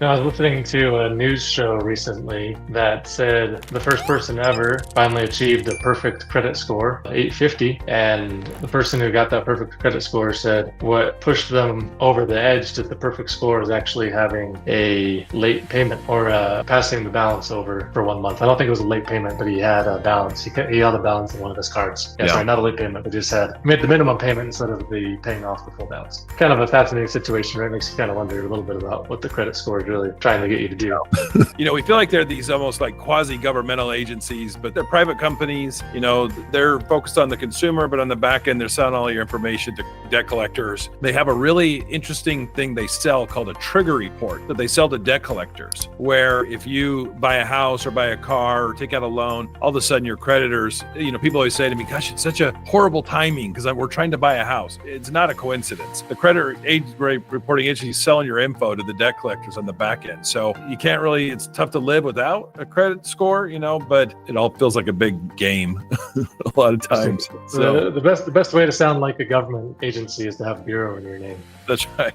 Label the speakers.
Speaker 1: I was listening to a news show recently that said the first person ever finally achieved a perfect credit score, 850. And the person who got that perfect credit score said what pushed them over the edge to the perfect score is actually having a late payment or passing the balance over for 1 month. I don't think it was a late payment, but he had a balance. He had a balance in one of his cards.
Speaker 2: Yeah.
Speaker 1: Sorry, not a late payment, but just made the minimum payment instead of the paying off the full balance. Kind of a fascinating situation, right? Makes you kind of wonder a little bit about what the credit score is really trying to get you to do.
Speaker 3: We feel like they're these almost like quasi-governmental agencies, but they're private companies. They're focused on the consumer, but on the back end, they're selling all your information to debt collectors. They have a really interesting thing they sell called a trigger report that they sell to debt collectors, where if you buy a house or buy a car or take out a loan, all of a sudden your creditors, people always say to me, gosh, it's such a horrible timing because we're trying to buy a house. It's not a coincidence. The credit reporting agency is selling your info to the debt collectors on the back end. So you can't really, it's tough to live without a credit score, but it all feels like a big game a lot of times.
Speaker 1: So the best way to sound like a government agency is to have bureau in your name.
Speaker 3: That's right.